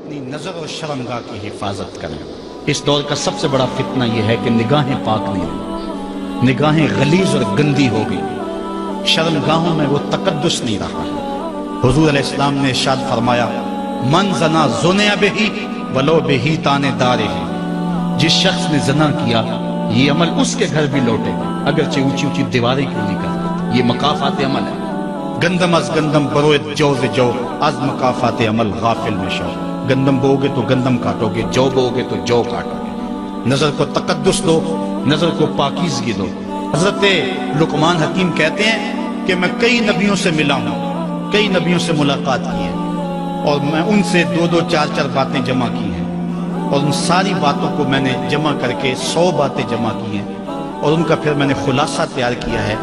اپنی نظر اور شرمگاہ کی حفاظت کریں۔ اس دور کا سب سے بڑا فتنہ یہ ہے کہ نگاہیں پاک نہیں رہی، نگاہیں غلیظ اور گندی ہو گئی، شرمگاہوں میں وہ تقدس نہیں رہا۔ حضور علیہ السلام نے ارشاد فرمایا من زنا زنیا بہی ولو بہی تانے دارے ہی، جس شخص نے زنا کیا یہ عمل اس کے گھر بھی لوٹے گا اگرچہ اونچی اونچی دیواریں کیوں نہیں کرتے۔ یہ مکافات عمل ہے۔ گندم از گندم بروید جو ز جو، از مکافات عمل غافل میں شو۔ گندم بو گے تو گندم کاٹو گے، جو بو گے تو جو کاٹو گے۔ نظر کو تقدس دو، نظر کو پاکیزگی دو۔ حضرت لقمان حکیم کہتے ہیں کہ میں کئی نبیوں سے ملا ہوں، کئی نبیوں سے ملاقات کی ہے، اور میں ان سے دو دو چار چار باتیں جمع کی ہیں، اور ان ساری باتوں کو میں نے جمع کر کے 100 باتیں جمع کی ہیں، اور ان کا پھر میں نے خلاصہ تیار کیا ہے۔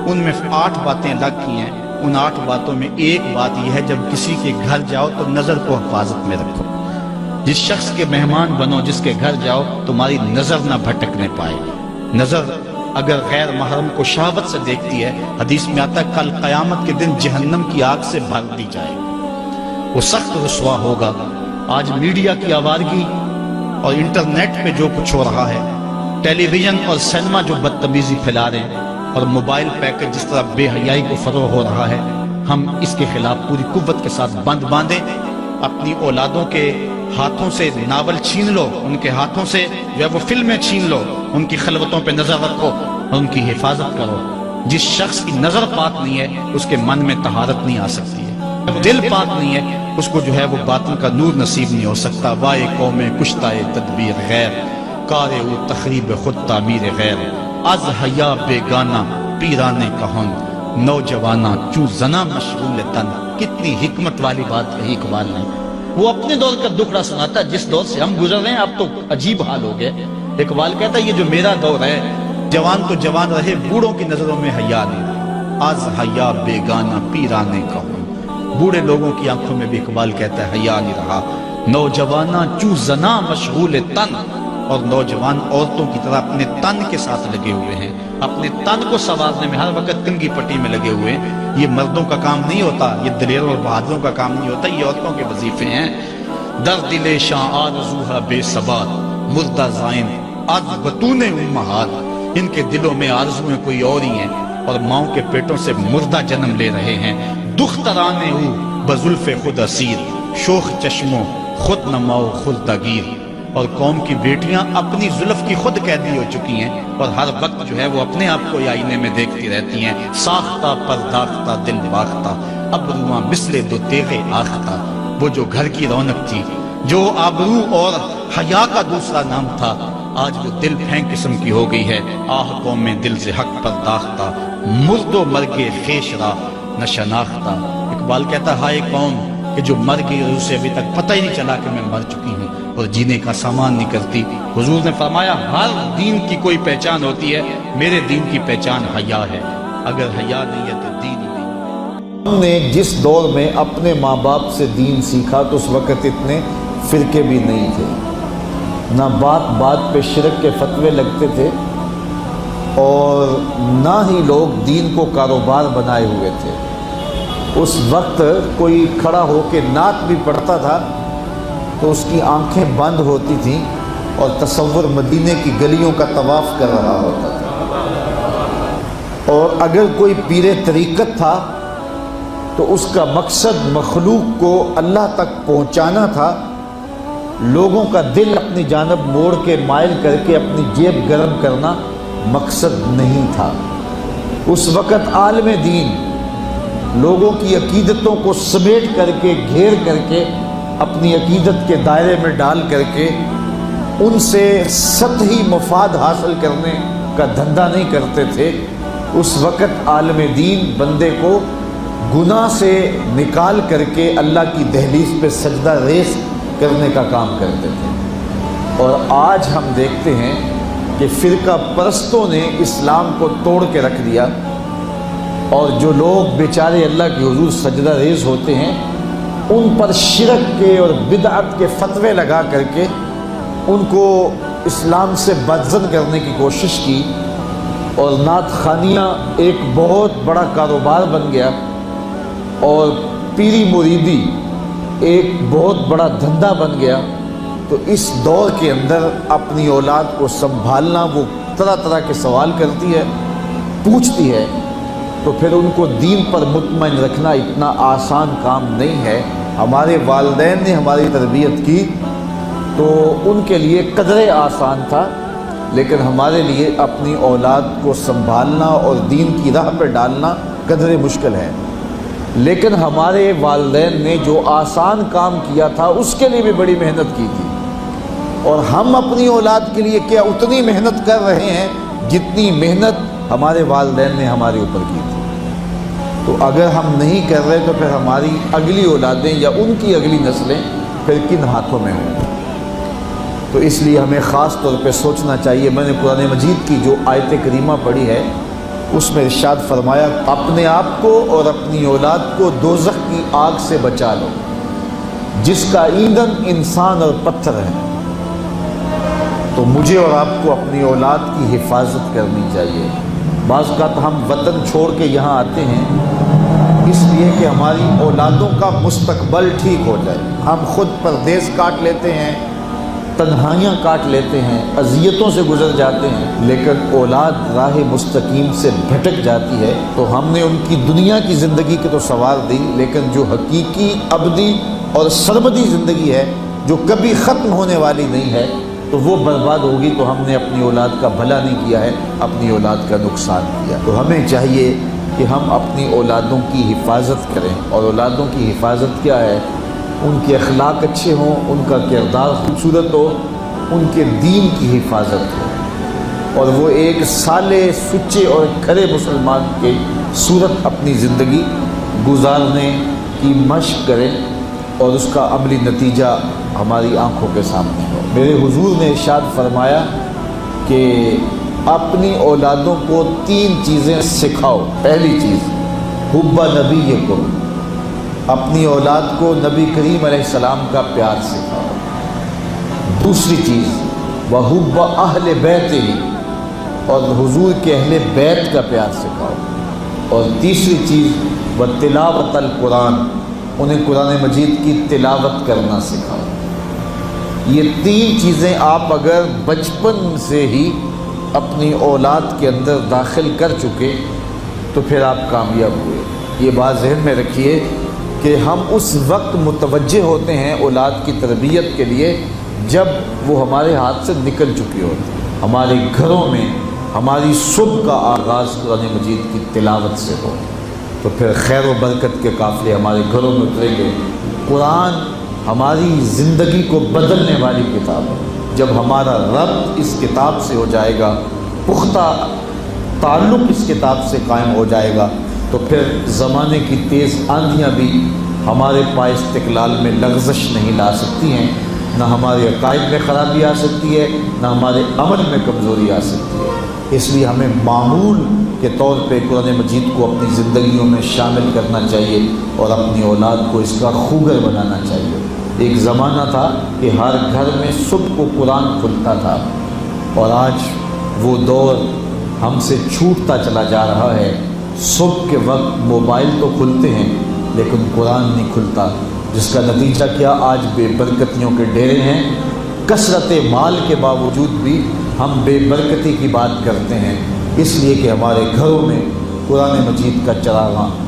ان میں 8 باتیں الگ کی ہیں۔ ان 8 باتوں میں ایک بات یہ ہے، جب کسی کے گھر جاؤ تو نظر کو حفاظت میں رکھو۔ جس شخص کے مہمان بنو، جس کے گھر جاؤ، تمہاری نظر نہ بھٹکنے پائے۔ نظر اگر غیر محرم کو شہوت سے دیکھتی ہے، حدیث میں آتا ہے کل قیامت کے دن جہنم کی آگ سے بھر دی جائے، وہ سخت رسوا ہوگا۔ آج میڈیا کی آوارگی اور انٹرنیٹ پہ جو کچھ ہو رہا ہے، ٹیلی ویژن اور سینما جو بدتمیزی پھیلا رہے ہیں، اور موبائل پیکج جس طرح بے حیائی کو فروغ ہو رہا ہے، ہم اس کے خلاف پوری قوت کے ساتھ بند باندھیں۔ اپنی اولادوں کے ہاتھوں سے ناول چھین لو، ان کے ہاتھوں سے جو ہے وہ فلمیں چھین لو، ان کی خلوتوں پہ نظر رکھو اور ان کی حفاظت کرو۔ جس شخص کی نظر پاک نہیں ہے اس کے من میں طہارت نہیں آ سکتی ہے، دل پاک نہیں ہے اس کو جو ہے وہ باطن کا نور نصیب نہیں ہو سکتا۔ وائے قوم کشتائے تدبیر غیر، کار او تخریب خود تعمیر غیر، از حیا بیگانہ پیرانے کہن، نوجوانہ چوں زنا مشغول تن۔ کتنی حکمت والی بات کہی اقبال نے۔ وہ اپنے دور کا دکھڑا سناتا ہے، جس دور سے ہم گزر رہے ہیں اب تو عجیب حال ہو گئے۔ اقبال کہتا ہے یہ جو میرا دور ہے، جوان تو جوان رہے، بوڑھوں کی نظروں میں حیا نہیں۔ از حیا بیگانہ پیرانے کہن، بوڑھے لوگوں کی آنکھوں میں بھی اقبال کہتا ہے حیا نہیں رہا۔ نوجوانہ چوں زنا مشغول تن، اور نوجوان عورتوں کی طرح اپنے تن کے ساتھ لگے ہوئے ہیں، اپنے تن کو سنوارنے میں ہر وقت کنگھی پٹی میں لگے ہوئے ہیں۔ یہ مردوں کا کام نہیں ہوتا، یہ دلیروں اور بہادروں کا کام نہیں ہوتا، یہ عورتوں کے وظیفے ہیں۔ در دل شاں آرزوہا بے ثبات، مردہ زائن از بطون امہات۔ ان کے دلوں میں آرزویں کوئی اور ہی ہیں، اور ماؤں کے پیٹوں سے مردہ جنم لے رہے ہیں۔ دخترانے ہو بزلف خود اسیر، شوخ چشموں خود نماؤ خود دگیر۔ اور قوم کی بیٹیاں اپنی زلف کی خود قیدی ہو چکی ہیں، اور ہر وقت جو ہے وہ اپنے آپ کو آئینے میں دیکھتی رہتی ہیں۔ ساختہ پرداختہ دل باختہ، ابروان مثل دو تیغ آختہ۔ وہ جو گھر کی رونق تھی، جو آبرو اور حیا کا دوسرا نام تھا، آج وہ دل پھینک قسم کی ہو گئی ہے۔ آہ قوم میں دل سے حق پرداختہ، مرد و مرگے خیش را نہ شناختہ۔ اقبال کہتا ہے ہائے قوم کہ جو مر گئی اور اسے ابھی تک پتہ ہی نہیں چلا کہ میں مر چکی ہوں اور جینے کا سامان نہیں کرتی۔ حضور نے فرمایا ہر دین کی کوئی پہچان ہوتی ہے، میرے دین کی پہچان حیا ہے، اگر حیا نہیں ہے تو دین ہی نہیں۔ ہم نے جس دور میں اپنے ماں باپ سے دین سیکھا تو اس وقت اتنے فرقے بھی نہیں تھے، نہ بات بات پہ شرک کے فتوے لگتے تھے، اور نہ ہی لوگ دین کو کاروبار بنائے ہوئے تھے۔ اس وقت کوئی کھڑا ہو کے نعت بھی پڑھتا تھا تو اس کی آنکھیں بند ہوتی تھیں اور تصور مدینے کی گلیوں کا طواف کر رہا ہوتا تھا۔ اور اگر کوئی پیر طریقت تھا تو اس کا مقصد مخلوق کو اللہ تک پہنچانا تھا، لوگوں کا دل اپنی جانب موڑ کے مائل کر کے اپنی جیب گرم کرنا مقصد نہیں تھا۔ اس وقت عالم دین لوگوں کی عقیدتوں کو سمیٹ کر کے، گھیر کر کے، اپنی عقیدت کے دائرے میں ڈال کر کے ان سے سطحی مفاد حاصل کرنے کا دھندا نہیں کرتے تھے۔ اس وقت عالم دین بندے کو گناہ سے نکال کر کے اللہ کی دہلیز پہ سجدہ ریز کرنے کا کام کرتے تھے۔ اور آج ہم دیکھتے ہیں کہ فرقہ پرستوں نے اسلام کو توڑ کے رکھ دیا، اور جو لوگ بیچارے اللہ کے حضور سجدہ ریز ہوتے ہیں ان پر شرک کے اور بدعت کے فتوے لگا کر کے ان کو اسلام سے بدزن کرنے کی کوشش کی، اور نعت خوانیاں ایک بہت بڑا کاروبار بن گیا، اور پیری مریدی ایک بہت بڑا دھندا بن گیا، تو اس دور کے اندر اپنی اولاد کو سنبھالنا، وہ طرح طرح کے سوال کرتی ہے، پوچھتی ہے، تو پھر ان کو دین پر مطمئن رکھنا اتنا آسان کام نہیں ہے۔ ہمارے والدین نے ہماری تربیت کی تو ان کے لیے قدرے آسان تھا، لیکن ہمارے لیے اپنی اولاد کو سنبھالنا اور دین کی راہ پہ ڈالنا قدرے مشکل ہے۔ لیکن ہمارے والدین نے جو آسان کام کیا تھا اس کے لیے بھی بڑی محنت کی تھی، اور ہم اپنی اولاد کے لیے کیا اتنی محنت کر رہے ہیں جتنی محنت ہمارے والدین نے ہمارے اوپر کی تھی۔ تو اگر ہم نہیں کر رہے تو پھر ہماری اگلی اولادیں یا ان کی اگلی نسلیں پھر کن ہاتھوں میں ہوں؟ تو اس لیے ہمیں خاص طور پہ سوچنا چاہیے۔ میں نے قرآن مجید کی جو آیت کریمہ پڑھی ہے اس میں ارشاد فرمایا، اپنے آپ کو اور اپنی اولاد کو دوزخ کی آگ سے بچا لو جس کا ایندھن انسان اور پتھر ہے۔ تو مجھے اور آپ کو اپنی اولاد کی حفاظت کرنی چاہیے۔ بعض اوقات ہم وطن چھوڑ کے یہاں آتے ہیں اس لیے کہ ہماری اولادوں کا مستقبل ٹھیک ہو جائے۔ ہم خود پردیس کاٹ لیتے ہیں، تنہائیاں کاٹ لیتے ہیں، اذیتوں سے گزر جاتے ہیں، لیکن اولاد راہ مستقیم سے بھٹک جاتی ہے تو ہم نے ان کی دنیا کی زندگی کے تو سوار دی، لیکن جو حقیقی ابدی اور سرمدی زندگی ہے جو کبھی ختم ہونے والی نہیں ہے تو وہ برباد ہوگی۔ تو ہم نے اپنی اولاد کا بھلا نہیں کیا ہے، اپنی اولاد کا نقصان کیا۔ تو ہمیں چاہیے کہ ہم اپنی اولادوں کی حفاظت کریں، اور اولادوں کی حفاظت کیا ہے؟ ان کے اخلاق اچھے ہوں، ان کا کردار خوبصورت ہو، ان کے دین کی حفاظت ہو، اور وہ ایک صالح، سچے اور کھرے مسلمان کے صورت اپنی زندگی گزارنے کی مشق کریں، اور اس کا عملی نتیجہ ہماری آنکھوں کے سامنے ہو۔ میرے حضور نے ارشاد فرمایا کہ اپنی اولادوں کو 3 چیزیں سکھاؤ۔ پہلی چیز حب نبیکم، اپنی اولاد کو نبی کریم علیہ السلام کا پیار سکھاؤ۔ دوسری چیز وحب اہل بیتہ، اور حضور کے اہل بیت کا پیار سکھاؤ۔ اور تیسری چیز وتلاوت القرآن، انہیں قرآن مجید کی تلاوت کرنا سکھاؤ۔ یہ 3 چیزیں آپ اگر بچپن سے ہی اپنی اولاد کے اندر داخل کر چکے تو پھر آپ کامیاب ہوئے۔ یہ بات ذہن میں رکھیے کہ ہم اس وقت متوجہ ہوتے ہیں اولاد کی تربیت کے لیے جب وہ ہمارے ہاتھ سے نکل چکی ہوتی ہے۔ ہمارے گھروں میں ہماری صبح کا آغاز قرآن مجید کی تلاوت سے ہو تو پھر خیر و برکت کے قافلے ہمارے گھروں میں اتریں گے۔ قرآن ہماری زندگی کو بدلنے والی کتاب ہے۔ جب ہمارا ربط اس کتاب سے ہو جائے گا، پختہ تعلق اس کتاب سے قائم ہو جائے گا، تو پھر زمانے کی تیز آندھیاں بھی ہمارے پائے استقلال میں لغزش نہیں لا سکتی ہیں، نہ ہمارے عقائد میں خرابی آ سکتی ہے، نہ ہمارے عمل میں کمزوری آ سکتی ہے۔ اس لیے ہمیں معمول کے طور پہ قرآن مجید کو اپنی زندگیوں میں شامل کرنا چاہیے اور اپنی اولاد کو اس کا خوگر بنانا چاہیے۔ ایک زمانہ تھا کہ ہر گھر میں صبح کو قرآن کھلتا تھا، اور آج وہ دور ہم سے چھوٹتا چلا جا رہا ہے۔ صبح کے وقت موبائل تو کھلتے ہیں لیکن قرآن نہیں کھلتا، جس کا نتیجہ کیا؟ آج بے برکتیوں کے ڈیرے ہیں۔ کثرت مال کے باوجود بھی ہم بے برکتی کی بات کرتے ہیں، اس لیے کہ ہمارے گھروں میں قرآن مجید کا چراغاں